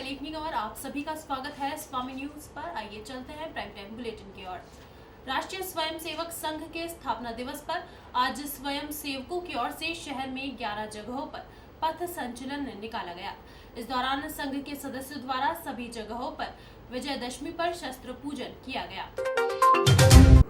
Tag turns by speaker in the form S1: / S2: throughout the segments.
S1: लेखनी और आप सभी का स्वागत है स्वामी न्यूज पर। आइए चलते हैं प्राइम टाइम बुलेटिन की ओर। राष्ट्रीय स्वयंसेवक संघ के स्थापना दिवस पर आज स्वयं सेवकों की ओर से शहर में 11 जगहों पर पथ संचलन निकाला गया। इस दौरान संघ के सदस्यों द्वारा सभी जगहों पर विजयदशमी पर शस्त्र पूजन किया गया।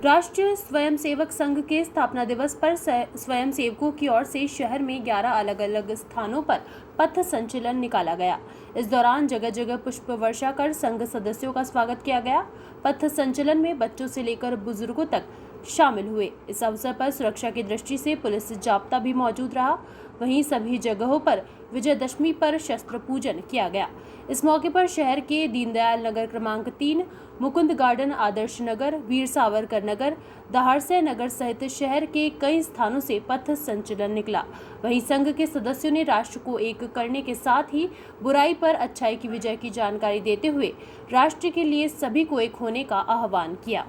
S1: राष्ट्रीय स्वयंसेवक संघ के स्थापना दिवस पर स्वयंसेवकों की ओर से शहर में 11 अलग अलग स्थानों पर पथ संचलन निकाला गया। इस दौरान जगह जगह पुष्प वर्षा कर संघ सदस्यों का स्वागत किया गया। पथ संचलन में बच्चों से लेकर बुजुर्गों तक शामिल हुए। इस अवसर पर सुरक्षा की दृष्टि से पुलिस जाब्ता भी मौजूद रहा। वहीं सभी जगहों पर विजयदशमी पर शस्त्र पूजन किया गया। इस मौके पर शहर के दीनदयाल नगर क्रमांक 3, मुकुंद गार्डन, आदर्श नगर, वीर सावरकर नगर, दहाड़से नगर सहित शहर के कई स्थानों से पथ संचलन निकला। वहीं संघ के सदस्यों ने राष्ट्र को एक करने के साथ ही बुराई पर अच्छाई की विजय की जानकारी देते हुए राष्ट्र के लिए सभी को एक होने का आह्वान किया।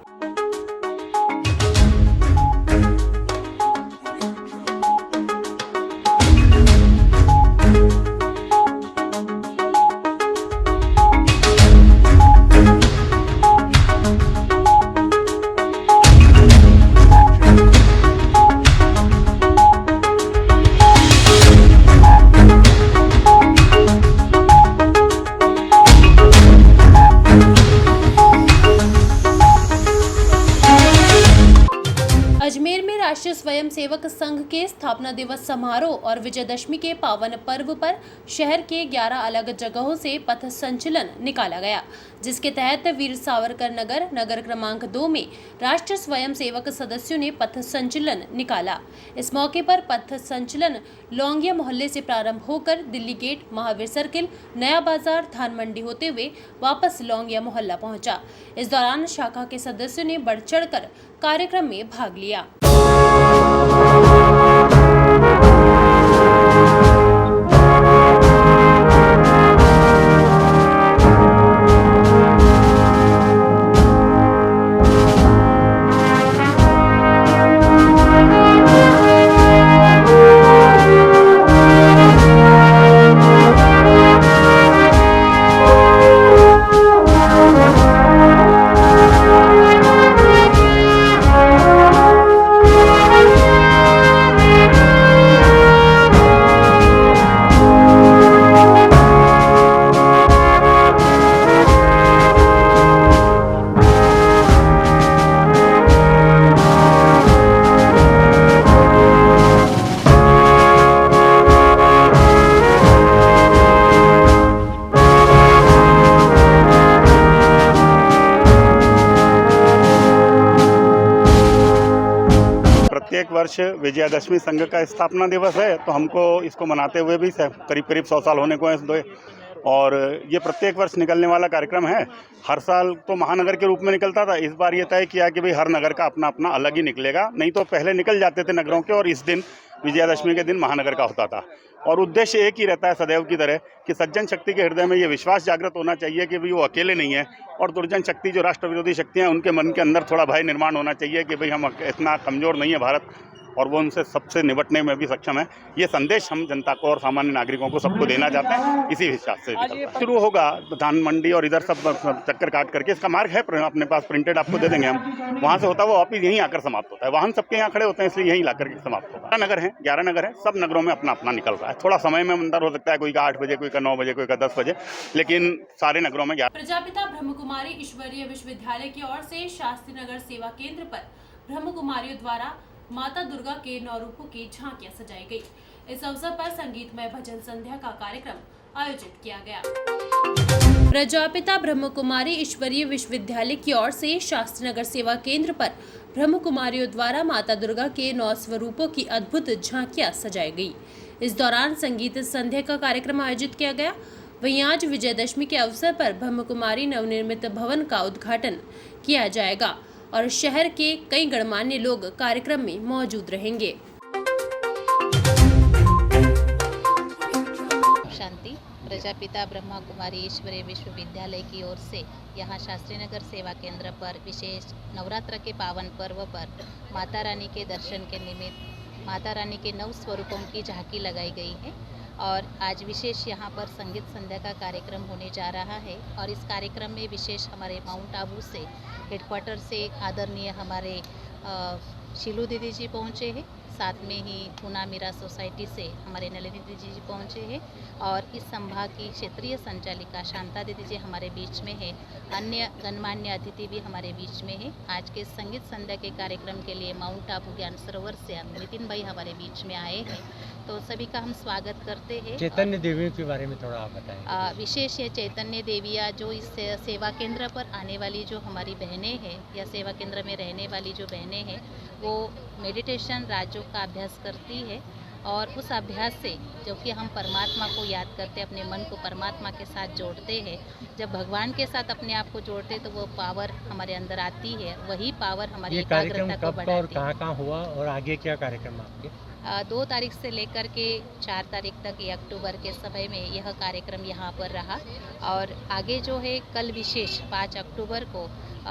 S1: अजमेर में राष्ट्रीय स्वयंसेवक संघ के स्थापना दिवस समारोह और विजयदशमी के पावन पर्व पर शहर के 11 अलग जगहों से पथ संचलन निकाला गया, जिसके तहत वीर सावरकर नगर, नगर क्रमांक 2 में राष्ट्रीय स्वयंसेवक सदस्यों ने पथ संचलन निकाला। इस मौके पर पथ संचलन लौंगिया मोहल्ले से प्रारंभ होकर दिल्ली गेट, महावीर सर्किल, नया बाजार, धान मंडी होते हुए वापस लौंगिया मोहल्ला पहुंचा। इस दौरान शाखा के सदस्यों ने बढ़ चढ़कर कार्यक्रम में भाग लिया।
S2: प्रत्येक वर्ष विजयादशमी संघ का स्थापना दिवस है, तो हमको इसको मनाते हुए भी करीब 100 साल होने को है। और ये प्रत्येक वर्ष निकलने वाला कार्यक्रम है। हर साल तो महानगर के रूप में निकलता था, इस बार ये तय किया कि भाई हर नगर का अपना अपना अलग ही निकलेगा। नहीं तो पहले निकल जाते थे नगरों के, और इस दिन विजयादशमी के दिन महानगर का होता था। और उद्देश्य एक ही रहता है सदैव की तरह कि सज्जन शक्ति के हृदय में ये विश्वास जागृत होना चाहिए कि भाई वो अकेले नहीं है, और दुर्जन शक्ति जो राष्ट्र विरोधी शक्तियाँ हैं उनके मन के अंदर थोड़ा भय निर्माण होना चाहिए कि भाई हम इतना कमज़ोर नहीं है भारत, और वो उनसे सबसे निपटने में भी सक्षम है। ये संदेश हम जनता को और सामान्य नागरिकों को सबको देना चाहते हैं। इसी हिसाब से शुरू होगा धान मंडी और इधर सब चक्कर काट करके। इसका मार्ग है अपने पास, प्रिंटेड आपको दे देंगे हम। वहाँ से होता है वो वापिस यहीं आकर समाप्त होता है। वाहन सबके यहाँ खड़े होते हैं, इसलिए यहीं ला करके समाप्त होता है। नगर है, 11 नगर है, सब नगरों में अपना अपना निकल रहा है। थोड़ा समय में अंतर हो सकता है, कोई का 8 बजे, कोई का 9 बजे, कोई का 10 बजे, लेकिन सारे नगरों में।
S1: प्रजापिता ब्रह्म कुमारी ईश्वरीय विश्वविद्यालय की ओर से शास्त्री नगर सेवा केंद्र पर ब्रह्म कुमारियों द्वारा माता दुर्गा के 9 रूपों की झांकियां सजाई गई। इस अवसर पर संगीतमय भजन संध्या का कार्यक्रम आयोजित किया गया। प्रजापिता ब्रह्म कुमारी ईश्वरीय विश्वविद्यालय की ओर से शास्त्री नगर सेवा केंद्र पर ब्रह्म कुमारियों द्वारा माता दुर्गा के 9 स्वरूपों की अद्भुत झांकियां सजाई गई। इस दौरान संगीत संध्या का कार्यक्रम आयोजित किया गया। वहीं आज विजयदशमी के अवसर पर ब्रह्म कुमारी नवनिर्मित भवन का उद्घाटन किया जाएगा और शहर के कई गणमान्य लोग कार्यक्रम में मौजूद रहेंगे।
S3: शांति प्रजापिता ब्रह्मा कुमारी ईश्वरीय विश्वविद्यालय की ओर से यहाँ शास्त्री नगर सेवा केंद्र पर विशेष नवरात्र के पावन पर्व पर माता रानी के दर्शन के निमित्त माता रानी के 9 स्वरूपों की झांकी लगाई गई है। और आज विशेष यहाँ पर संगीत संध्या का कार्यक्रम होने जा रहा है। और इस कार्यक्रम में विशेष हमारे माउंट आबू से हेडक्वार्टर से आदरणीय हमारे शीलू दीदी जी पहुँचे हैं। साथ में ही पूना मीरा सोसाइटी से हमारे नलिनी दीदी जी पहुँचे हैं। और इस संभाग की क्षेत्रीय संचालिका शांता दीदी जी हमारे बीच में है। अन्य गणमान्य अतिथि भी हमारे बीच में है। आज के संगीत संध्या के कार्यक्रम के लिए माउंट आबू ज्ञान सरोवर से नितिन भाई हमारे बीच में आए हैं, तो सभी का हम स्वागत करते हैं।
S4: चैतन्य देवियों के बारे में थोड़ा आप बताएं।
S3: विशेष ये चैतन्य देवियाँ जो इस सेवा केंद्र पर आने वाली जो हमारी बहनें हैं या सेवा केंद्र में रहने वाली जो बहनें हैं वो मेडिटेशन राजयोग का अभ्यास करती है। और उस अभ्यास से जो कि हम परमात्मा को याद करते, अपने मन को परमात्मा के साथ जोड़ते हैं। जब भगवान के साथ अपने आप को जोड़ते तो वो पावर हमारे अंदर आती है, वही पावर हमारी
S4: ये
S3: एकाग्रता
S4: कार्यक्रम
S3: को
S4: कब
S3: बढ़ाती है।
S4: और कहाँ हुआ और आगे क्या कार्यक्रम आपके?
S3: 2 तारीख से लेकर के 4 तारीख तक ये अक्टूबर के समय में यह कार्यक्रम यहाँ पर रहा। और आगे जो है कल विशेष 5 अक्टूबर को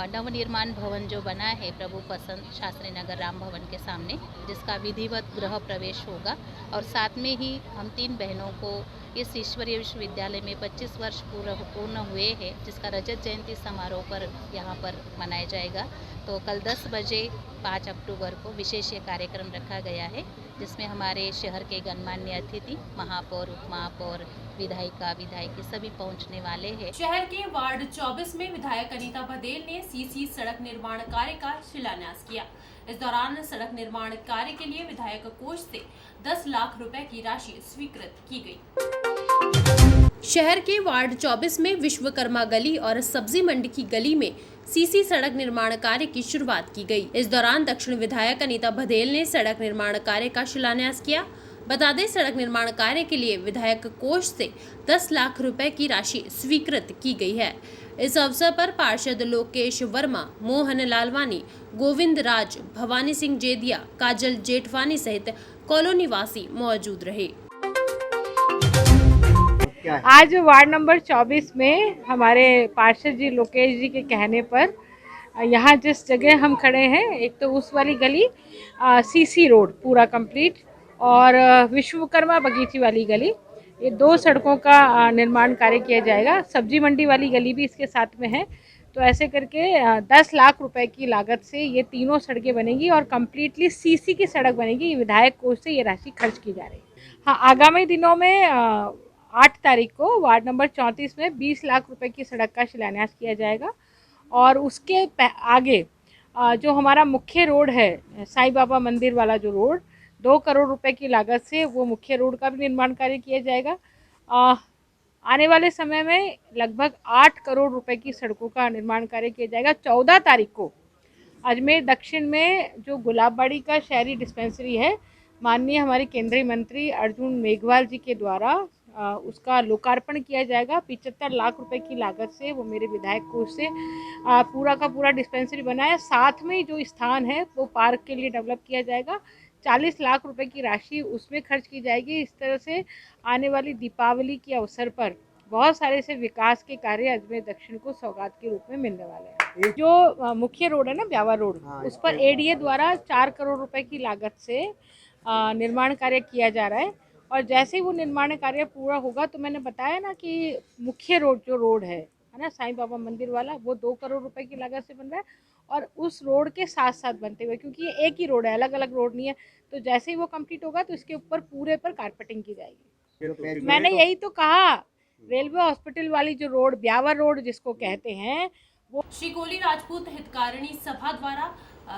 S3: नवनिर्माण भवन जो बना है प्रभु पसंद शास्त्री नगर राम भवन के सामने, जिसका विधिवत गृह प्रवेश होगा। और साथ में ही हम 3 बहनों को इस ईश्वरीय विश्वविद्यालय में 25 वर्ष पूर्ण हुए हैं, जिसका रजत जयंती समारोह पर यहाँ पर मनाया जाएगा। तो कल 10 बजे 5 अक्टूबर को विशेष ये कार्यक्रम रखा गया है, जिसमें हमारे शहर के गणमान्य अतिथि महापौर, उपमहापौर, विधायिका, विधायक सभी पहुंचने वाले हैं।
S1: शहर के वार्ड 24 में विधायक अनीता बघेल ने सीसी सड़क निर्माण कार्य का शिलान्यास किया। इस दौरान सड़क निर्माण कार्य के लिए विधायक कोष से 10 लाख रुपए की राशि स्वीकृत की गई। शहर के वार्ड 24 में विश्वकर्मा गली और सब्जी मंडी की गली में सीसी सड़क निर्माण कार्य की शुरुआत की गई। इस दौरान दक्षिण विधायक अनीता बघेल ने सड़क निर्माण कार्य का शिलान्यास किया। बता दें, सड़क निर्माण कार्य के लिए विधायक कोष से 10 लाख रुपए की राशि स्वीकृत की गई है। इस अवसर पर पार्षद लोकेश वर्मा, मोहन लालवानी, गोविंद राज, भवानी सिंह जेदिया, काजल जेठवानी सहित कॉलोनी वासी मौजूद रहे।
S5: आज वार्ड नंबर 24 में हमारे पार्षद जी लोकेश जी के कहने पर यहाँ जिस जगह हम खड़े हैं, एक तो उस वाली गली सीसी रोड पूरा कंप्लीट और विश्वकर्मा बगीची वाली गली, ये 2 सड़कों का निर्माण कार्य किया जाएगा। सब्जी मंडी वाली गली भी इसके साथ में है। तो ऐसे करके 10 लाख रुपए की लागत से ये तीनों सड़कें बनेंगी और कम्प्लीटली सीसी की सड़क बनेगी। विधायक कोष से ये राशि खर्च की जा रही है। हाँ, आगामी दिनों में 8 तारीख को वार्ड नंबर 34 में 20 लाख रुपए की सड़क का शिलान्यास किया जाएगा। और उसके आगे जो हमारा मुख्य रोड है साईं बाबा मंदिर वाला जो रोड, 2 करोड़ रुपए की लागत से वो मुख्य रोड का भी निर्माण कार्य किया जाएगा। आने वाले समय में लगभग 8 करोड़ रुपए की सड़कों का निर्माण कार्य किया जाएगा। 14 तारीख को अजमेर दक्षिण में जो गुलाबबाड़ी का शहरी डिस्पेंसरी है, माननीय हमारे केंद्रीय मंत्री अर्जुन मेघवाल जी के द्वारा उसका लोकार्पण किया जाएगा। 75 लाख रुपए की लागत से वो मेरे विधायक कोष से पूरा का पूरा डिस्पेंसरी बना है। साथ में जो स्थान है वो पार्क के लिए डेवलप किया जाएगा। 40 लाख रुपए की राशि उसमें खर्च की जाएगी। इस तरह से आने वाली दीपावली के अवसर पर बहुत सारे से विकास के कार्य अजमेर दक्षिण को सौगात के रूप में मिलने वाले हैं। जो मुख्य रोड है ना, ब्यावर रोड, उस पर एडीए द्वारा 4 करोड़ रुपए की लागत से निर्माण कार्य किया जा रहा है। और जैसे ही वो निर्माण कार्य पूरा होगा तो मैंने बताया ना कि मुख्य रोड जो रोड है ना साईं बाबा मंदिर वाला, वो 2 करोड़ रुपए की लागत से बन रहा है। और उस रोड के साथ साथ बनते हुए, क्योंकि ये एक ही रोड है, अलग अलग रोड नहीं है, तो जैसे ही वो कंप्लीट होगा तो इसके ऊपर पूरे पर कारपेटिंग की जाएगी। मैंने यही तो कहा, रेलवे हॉस्पिटल वाली जो रोड, ब्यावर रोड जिसको कहते हैं, वो
S1: श्री कोली राजपूत हितकारिणी सभा द्वारा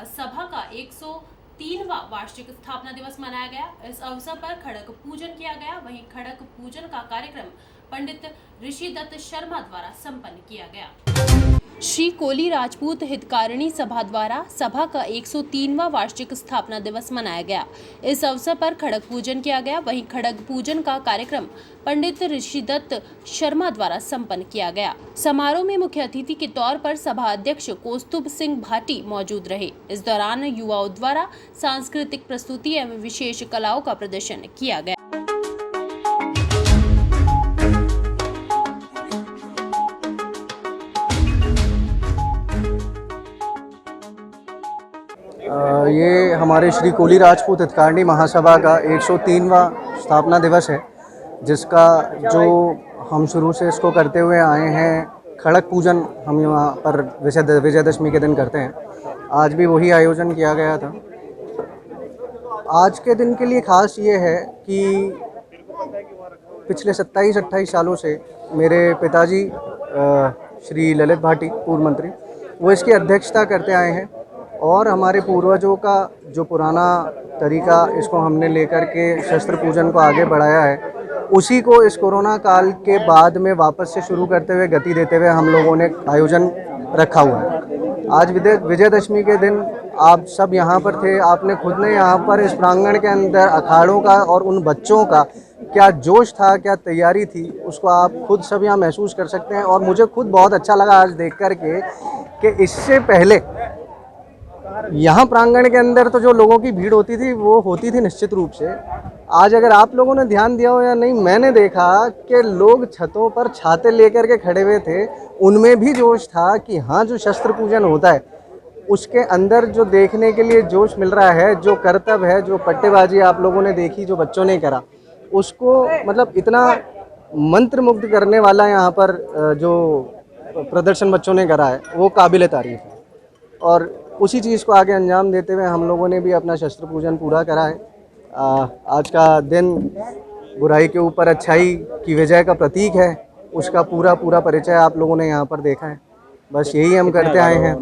S1: सभा का 103वां वार्षिक स्थापना दिवस मनाया गया। इस अवसर पर खड़क पूजन किया गया। वहीं खड़क पूजन का कार्यक्रम पंडित ऋषि दत्त शर्मा द्वारा संपन्न किया गया। श्री कोली राजपूत हितकारिणी सभा द्वारा सभा का 103वां वार्षिक स्थापना दिवस मनाया गया। इस अवसर पर खड़क पूजन किया गया। वहीं खड़क पूजन का कार्यक्रम पंडित ऋषि दत्त शर्मा द्वारा संपन्न किया गया। समारोह में मुख्य अतिथि के तौर पर सभा अध्यक्ष कौस्तुभ सिंह भाटी मौजूद रहे। इस दौरान युवाओं द्वारा सांस्कृतिक प्रस्तुति एवं विशेष कलाओं का प्रदर्शन किया गया।
S6: ये हमारे श्री कोली राजपूत हितकारिणी महासभा का 103वां स्थापना दिवस है। जिसका जो हम शुरू से इसको करते हुए आए हैं, खड़क पूजन हम यहाँ पर विजयदशमी के दिन करते हैं। आज भी वही आयोजन किया गया था। आज के दिन के लिए ख़ास ये है कि पिछले 27-28 सालों से मेरे पिताजी श्री ललित भाटी पूर्व मंत्री, वो इसकी अध्यक्षता करते आए हैं और हमारे पूर्वजों का जो पुराना तरीका इसको हमने लेकर के शस्त्र पूजन को आगे बढ़ाया है, उसी को इस कोरोना काल के बाद में वापस से शुरू करते हुए गति देते हुए हम लोगों ने आयोजन रखा हुआ है। आज विजयदशमी के दिन आप सब यहाँ पर थे, आपने खुद ने यहाँ पर इस प्रांगण के अंदर अखाड़ों का और उन बच्चों का क्या जोश था, क्या तैयारी थी, उसको आप खुद सब यहाँ महसूस कर सकते हैं। और मुझे खुद बहुत अच्छा लगा आज देख कर के कि इससे पहले यहाँ प्रांगण के अंदर तो जो लोगों की भीड़ होती थी वो होती थी निश्चित रूप से। आज अगर आप लोगों ने ध्यान दिया हो या नहीं, मैंने देखा कि लोग छतों पर छाते लेकर के खड़े हुए थे, उनमें भी जोश था कि हाँ, जो शस्त्र पूजन होता है उसके अंदर जो देखने के लिए जोश मिल रहा है, जो करतब है, जो पट्टेबाजी आप लोगों ने देखी, जो बच्चों ने करा, उसको मतलब इतना मंत्र मुग्ध करने वाला यहाँ पर जो प्रदर्शन बच्चों ने करा है वो काबिल तारीफ है। और उसी चीज़ को आगे अंजाम देते हुए हम लोगों ने भी अपना शस्त्र पूजन पूरा करा है। आज का दिन बुराई के ऊपर अच्छाई की विजय का प्रतीक है, उसका पूरा परिचय आप लोगों ने यहाँ पर देखा है। बस यही हम करते आए हैं।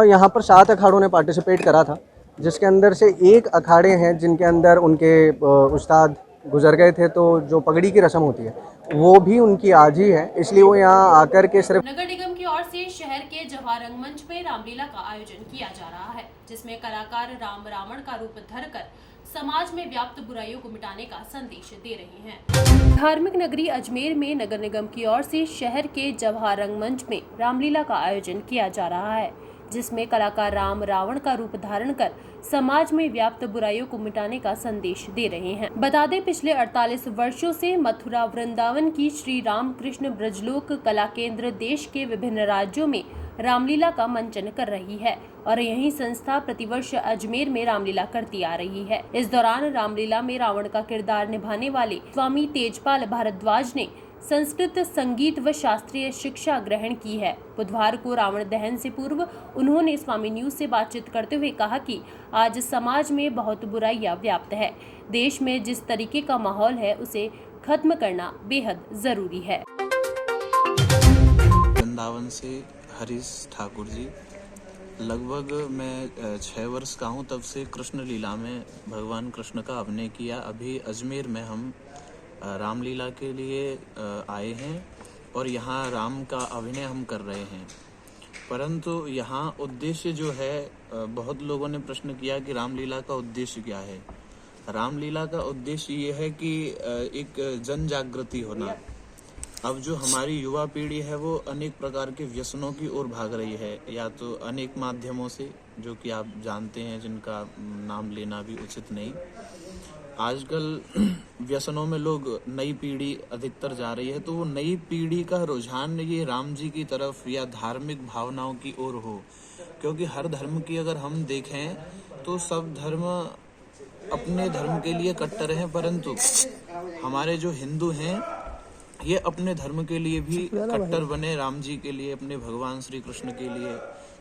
S6: यहाँ पर 7 अखाड़ों ने पार्टिसिपेट करा था, जिसके अंदर से 1 अखाड़े हैं जिनके अंदर उनके उस्ताद गुजर गए थे, तो जो पगड़ी की रस्म होती है वो भी उनकी आज ही है, इसलिए वो यहाँ आकर के सिर्फ।
S1: नगर निगम की ओर से शहर के जवाहर रंगमंच में रामलीला का आयोजन किया जा रहा है, जिसमें कलाकार राम रावण का रूप धरकर समाज में व्याप्त बुराइयों को मिटाने का संदेश दे रहे हैं। धार्मिक नगरी अजमेर में नगर निगम की ओर से शहर के जवाहर रंगमंच में रामलीला का आयोजन किया जा रहा है, जिसमें कलाकार राम रावण का रूप धारण कर समाज में व्याप्त बुराइयों को मिटाने का संदेश दे रहे हैं। बता दें, पिछले 48 वर्षों से मथुरा वृंदावन की श्री रामकृष्ण ब्रजलोक कला केंद्र देश के विभिन्न राज्यों में रामलीला का मंचन कर रही है और यही संस्था प्रतिवर्ष अजमेर में रामलीला करती आ रही है। इस दौरान रामलीला में रावण का किरदार निभाने वाले स्वामी तेजपाल भारद्वाज ने संस्कृत संगीत व शास्त्रीय शिक्षा ग्रहण की है। बुधवार को रावण दहन से पूर्व उन्होंने स्वामी न्यूज से बातचीत करते हुए कहा कि आज समाज में बहुत बुराइयां व्याप्त है। देश में जिस तरीके का माहौल है उसे खत्म करना बेहद जरूरी है।
S7: वृंदावन से हरीश ठाकुर जी। लगभग मैं 6 वर्ष का हूँ, तब से कृष्ण लीला में भगवान कृष्ण का अभिनय किया। अभी अजमेर में हम रामलीला के लिए आए हैं और यहाँ राम का अभिनय हम कर रहे हैं, परंतु यहाँ उद्देश्य जो है, बहुत लोगों ने प्रश्न किया कि रामलीला का उद्देश्य क्या है। रामलीला का उद्देश्य ये है कि एक जन जागृति होना। अब जो हमारी युवा पीढ़ी है वो अनेक प्रकार के व्यसनों की ओर भाग रही है, या तो अनेक माध्यमों से, जो कि आप जानते हैं, जिनका नाम लेना भी उचित नहीं। आजकल व्यसनों में लोग, नई पीढ़ी अधिकतर जा रही है, तो वो नई पीढ़ी का रुझान ये राम जी की तरफ या धार्मिक भावनाओं की ओर हो, क्योंकि हर धर्म की अगर हम देखें तो सब धर्म अपने धर्म के लिए कट्टर हैं, परंतु हमारे जो हिंदू हैं ये अपने धर्म के लिए भी कट्टर बने, राम जी के लिए, अपने भगवान श्री कृष्ण के लिए।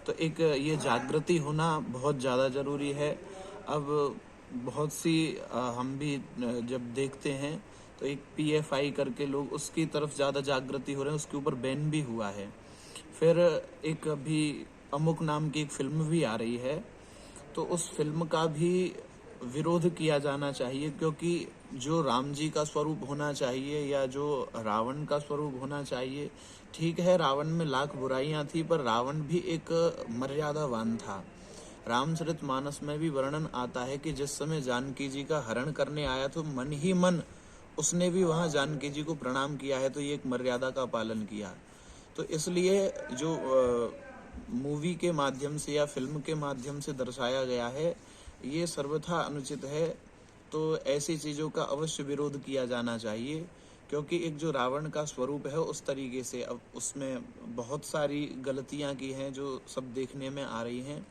S7: तो एक ये जागृति होना बहुत ज़्यादा ज़रूरी है। अब बहुत सी हम भी जब देखते हैं तो एक PFI करके लोग उसकी तरफ ज़्यादा जागृति हो रहे हैं, उसके ऊपर बैन भी हुआ है। फिर एक अभी अमुक नाम की एक फिल्म भी आ रही है, तो उस फिल्म का भी विरोध किया जाना चाहिए, क्योंकि जो राम जी का स्वरूप होना चाहिए या जो रावण का स्वरूप होना चाहिए, ठीक है, रावण में लाख बुराइयां थी, पर रावण भी एक मर्यादावान था। रामचरितमानस में भी वर्णन आता है कि जिस समय जानकी जी का हरण करने आया तो मन ही मन उसने भी वहां जानकी जी को प्रणाम किया है, तो ये एक मर्यादा का पालन किया। तो इसलिए जो मूवी के माध्यम से या फिल्म के माध्यम से दर्शाया गया है, ये सर्वथा अनुचित है। तो ऐसी चीज़ों का अवश्य विरोध किया जाना चाहिए, क्योंकि एक जो रावण का स्वरूप है उस तरीके से अब उसमें बहुत सारी गलतियां की हैं जो सब देखने में आ रही हैं।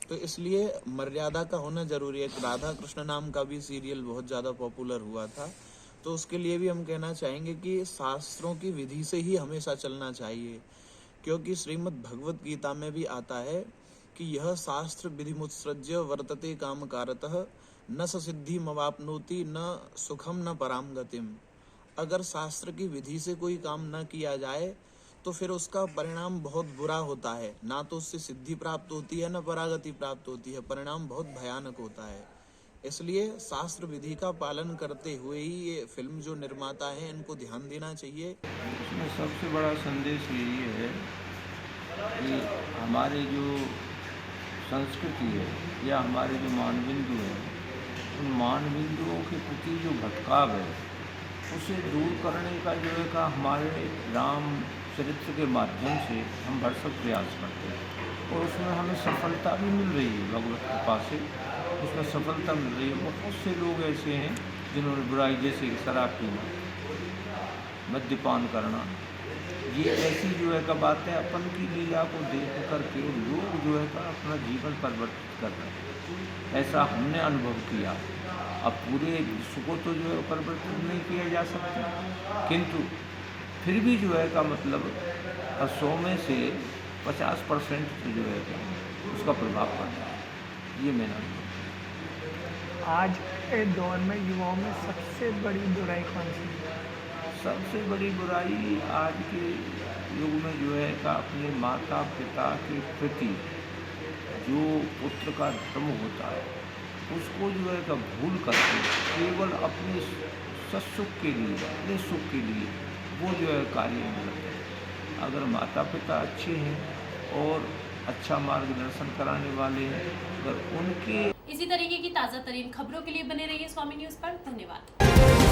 S7: तो इसलिए मर्यादा का होना जरूरी है। राधा कृष्ण नाम का भी सीरियल बहुत ज़्यादा पॉपुलर हुआ था, तो उसके लिए भी हम कहना चाहेंगे कि शास्त्रों की विधि से ही हमेशा चलना चाहिए, क्योंकि श्रीमद् भगवत गीता में भी आता है कि यह शास्त्र विधिमुत्सृज्य वर्तते कामकारतः न स सिद्धिमवाप्नोति न सुखम न पराम गतिम। अगर शास्त्र की विधि से कोई काम न किया जाए तो फिर उसका परिणाम बहुत बुरा होता है, ना तो उससे सिद्धि प्राप्त होती है न परागति प्राप्त होती है, परिणाम बहुत भयानक होता है। इसलिए शास्त्र विधि का पालन करते हुए ही ये फिल्म जो निर्माता हैं इनको ध्यान देना चाहिए।
S8: इसमें सबसे बड़ा संदेश यही है कि हमारे जो संस्कृति है या हमारे जो मानबिंदु हैं, उन मानबिंदुओं के प्रति जो भटकाव है उसे दूर करने का जो है का हमारे राम चरित्र के माध्यम से हम भरसक प्रयास करते हैं और उसमें हमें सफलता भी मिल रही है। भगवत कृपा से उसमें सफलता मिल रही है। बहुत से लोग ऐसे हैं जिन्होंने बुराई, जैसे शराब पीना, मद्यपान करना, ये ऐसी जो है का बातें अपन की लीला को देख करके लोग जो है का अपना जीवन परिवर्तित कर रहे हैं। ऐसा हमने अनुभव किया। अब पूरे विश्व को तो जो है परिवर्तित नहीं किया जा सकता, किंतु फिर भी जो है का मतलब 100 में से 50% तो जो है उसका प्रभाव पड़ता है। ये मेरा अनुभव।
S9: आज के दौर में युवाओं में सबसे बड़ी बुराई कौन सी है?
S8: सबसे बड़ी बुराई आज के युग में जो है का अपने माता पिता के प्रति जो पुत्र का धर्म होता है उसको जो है का भूल करके केवल अपने सत्सुख के लिए, अपने सुख के लिए वो जो है कार्य करते हैं। अगर माता पिता अच्छे हैं और अच्छा मार्गदर्शन कराने वाले हैं, अगर उनके
S1: इसी तरीके की ताज़ा तरीन खबरों के लिए बने रहिए स्वामी न्यूज़ पर। धन्यवाद।